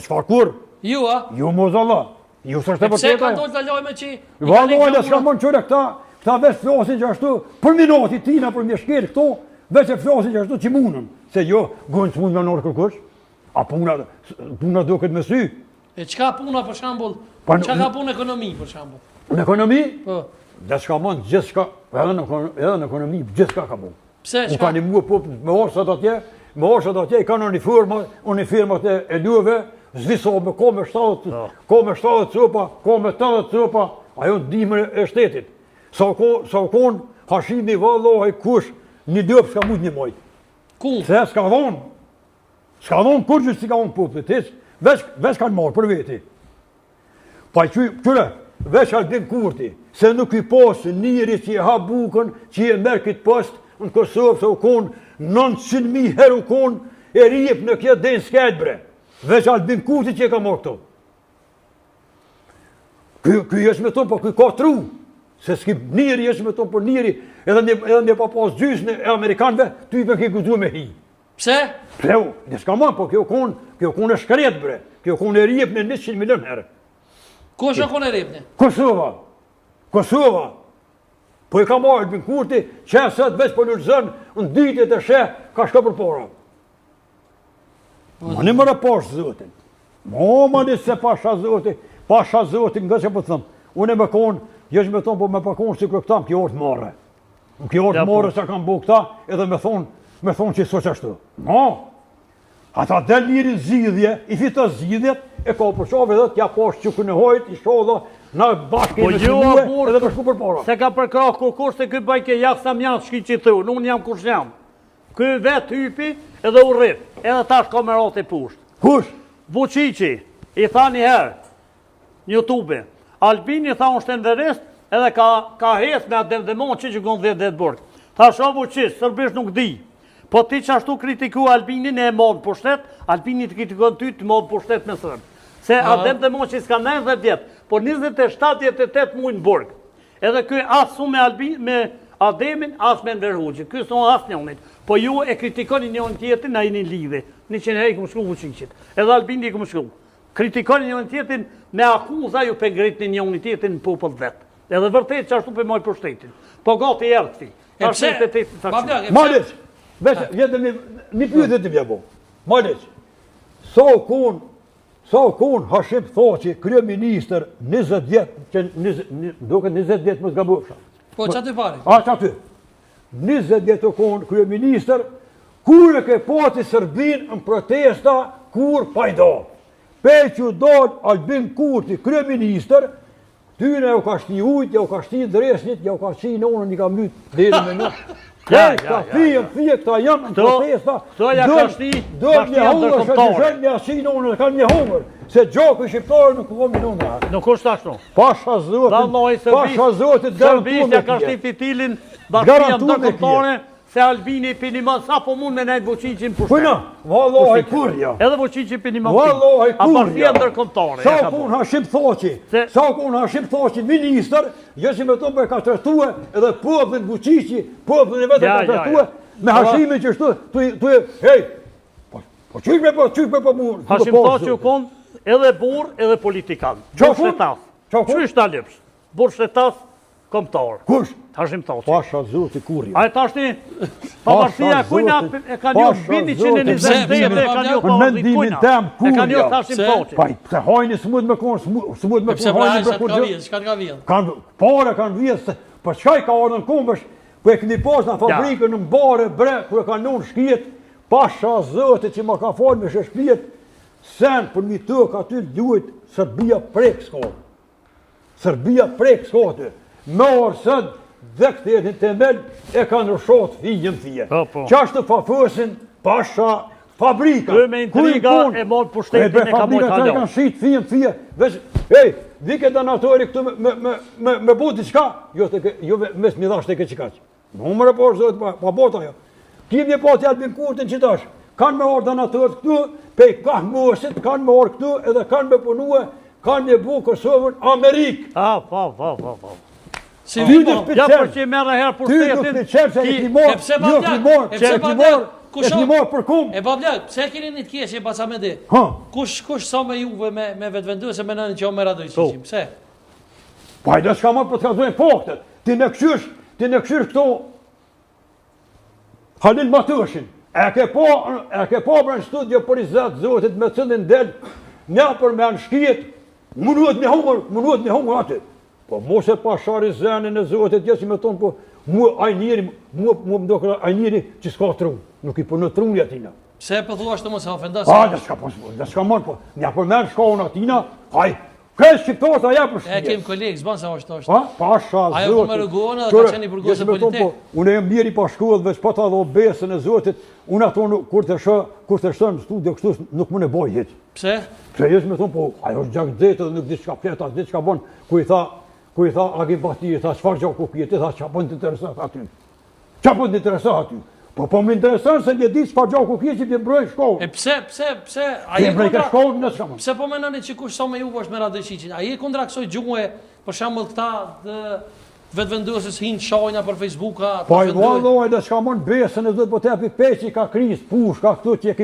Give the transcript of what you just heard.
Çfarë kur? Ju, a? Ju mozalla. Ju s'është e Pse vërtetë. ka ndodhur të lajme që... Valloja s'ka mund çore këta veç flasin që ashtu, për minuti tina për mjeshkel këto, veç e flasin që ashtu që mundën. Se jo, gojnë s'mund nga nërë kërkush. A puna duket me sy. E qka puna për shambull? Qa ka punë ekonomi për shambull? Në ekonomi? Po. Dhe s'ka mund gjithë shka, edhe në ekonomi gjithë shka ka mund. Pse, U ka një mua popë me orsat atje, i kanë uniformat e luve, zvisohme, ka me 70 copa, ka me 80 copa, ajo në dimër e shtetit. Sa u konë, hashimi vallohaj kush, një lëpë s'ka mund një moj. Ku? Se s'ka dhonë. S'ka dhonë kur që s'ka dhonë popët, veç kanë marë për veti. Pa qyre, veç Albin Kurti, se nuk i posë njëri që i ha bukën, që i merë këtë post në Kosovë, se u konë 900.000 herë u konë, e rjep në kjo denë s'ket bre. Veç Albin Kurti që i ka marë këto. Ky jesh me tonë, po ky ka tru. Se s'ki njëri jesh me tonë, por njëri, edhe një pa pas gjysën e Amerikanëve, ty i për ki guzu me hi. Pse? Pse, në s'ka man, po kjo konë e shkret bre. Kjo konë e rjep në 100 milion herë. Ku është konë e rjepne? Kosova. Po i ka marrë Albin Kurti, që e sëtë veç për lërëzën, në ditit e sheh, ka shka për para. Ma një mërë pashë zëtin. Ma një se pasha zëtin, nga që po të thëmë. Unë e me konë, jesh me tonë, po me përkonë si kërë këta, më kjo orë të marrë. Më kjo orë të marrë që kam bu këta, edhe me thonë që i so qashtu. Ma, ata del njëri zidhje, i fita zidhjet, e ka përshave dhe t'ja pashë që kënë hojt, i shodha, na bashkë e me shmue, edhe përshku për para. Se ka përkra kur se këj bajke jakë sa mjanë shki që të unë jam kush jam. Këj vetë hypi edhe u rrip, edhe tash ka me rate pushtë. Kush? Vučići, i tha një herë, një YouTube, Albini tha unë shten verest, edhe ka hes me atë demon që gënë 10 dhe të burg. Tha sho Vučić, sërbisht nuk di. Po ti që ashtu kritiku Albinin e modë për shtet, Albini të kritikon ty të modë për shtet me sërbë. Se Adem dhe Moqi s'ka 90 vjetë, por 27-28 mujnë në burg. Edhe këj asu me Ademin, as me Nverhuqit. Këj son as njonit. Po ju e kritikoni njën tjetin, a i një lidhe. 100 herë i këmë shku Vučićit. Edhe Albini i këmë shku. Kritikoni njën tjetin, me akuza ju për ngrit një njën tjetin në popull vetë. Edhe vërtet që ashtu për moj për shtetin. Po gati e rëtëfi. E pse? Maliq, vetëm një pyetje të vjebo. Maliq, sa u konë Hashim Thaçi, kryeministër 20 vjetë, duke 20 vjetë më zgabofsha. Po, që aty pari? A, që aty. 20 vjetë u konë kryeministër, kur e ke pati Sërbin në protesta, kur pajda. Pej që dalë Albin Kurti, kryeministër, tyne u ka shti ujtë, ja u ka shti dresnit, ja u ka shti nonën, i ka mytë dheri me në. Këta fije, këta janë në protesta, dërë një hongër, që të zhenë një asin onë, dhe kanë një hongër, se gjoku i shqiptarë nuk kom një onë. Nuk është ashtu. Pasha zotit, Serbisja ka shti fitilin, bashkia ndërkombëtare, se Albini pinimon, sa po mund me nejtë Vučićin për shtet. Puna, vallohaj kurja. Edhe Vučićin pinimon Vallohaj kurja. A bashkia ndërkombëtare. Sa kun Hashim Thaçi, minister, jeshim e tonë për e ka tërtue, edhe popullin Vučići, popullin e vetë ka tërtue, me Hashimin që shtu, hej, po qyshme po mu. Hashim Thaçi u konë edhe burë, edhe politikan. Burë shtetas. Qysh ta lëpsh? Burë shtetas, kombëtar. Kush? Hashim Thaçi. Pasha zoti kurja. A e tashti, pavarësia kujna e ka njohë Bini 120 dhe e ka njohë pavarësi kujna. E ka njohë Hashim Thaçi. Paj, se hajni s'mud me konë, s'mud me konë hajni për kur gjë. Shka t'ka vjen? Pare kanë vjen, për qka i ka ardhën kombësh, për e këni pas në fabrikën në mbare bre, për e ka nënë shkijet, pasha zoti që ma ka falë me sheshpijet, sen për mi tëk aty duhet Serbia prek s'ka. Serbia prek s'ka të. Me orësën, dhe këtë jetin temel e kanë rëshot fijën fije. Qashtë fafësin, pasha, fabrika. Kërë me intriga e mod për shtetin e ka mojtë halon. Fabrika të kanë shqit fijën fije. Ej, vike donatori këtu me buti qka, jo mes mi dhashtë e ke qikaq. Në mërë po është zotë, pa bota jo. Kim një pati Albin Kurtin qitash. Kanë me orë donatorët këtu, pej kanë mësit, kanë me orë këtu, edhe kanë me punue, kanë me bu Kosovën Amerikë. Si vimo? Ja për që i merë herë për shtetin, E pse ma vjak? e një marë për kum. E babla, pse keni një të keqe basa me di? Kush sa me juve me vetëvenduese me nënin që o me Radojqiqin? Pse? Pajda s'ka marë për të kazojnë faktet. Ti në këshysh këto Halil Matëshin. E ke po për në studio për i zatë zotit me cëndin del, një për me në shkijet, munuet një humër aty. Po mos e pa shari zenin e zotit, jesë me tonë, po mu më do kërë ajniri që s'ka trunë, nuk i për në trunë atina. Pse për thua shtë mos e ofendas? Dhe s'ka marë, po një për me në shkon atina, haj, kërë shqiptarët aja për shqijes. E kem kolegë, zbanë sa është. Pasha, zotit. Ajo për me rëgohën edhe ka qeni burgose politik. Unë e mjeri pa shkollë dhe s'pa ta dhe besën e zotit, unë ato kur të shtë në studio kështu nuk më në boj hitë. Pse? Pse jesë me thonë, po ajo është gjak dhejtë dhe nuk di qka pleta, di qka bon, ku i tha Agi Bati, i tha qfar gjak ku kjetë, i tha qa bënd të interesat aty. Qa bënd të interesat aty? Po më interesan se një ditë qfar gjak ku kjetë që t'je mbrojnë shkollë. E pse? T'je mbrojnë shkollë në shkamë. Pse po menoni që kush sa me juve është me Radojqiqin? A je kundra kësoj gjuhe, për shembull këta vetëvendueses hinë shajna për Facebooka? Po i valoj dhe shka mon besën e zot po tepi peqi ka kriz, push, ka këtu që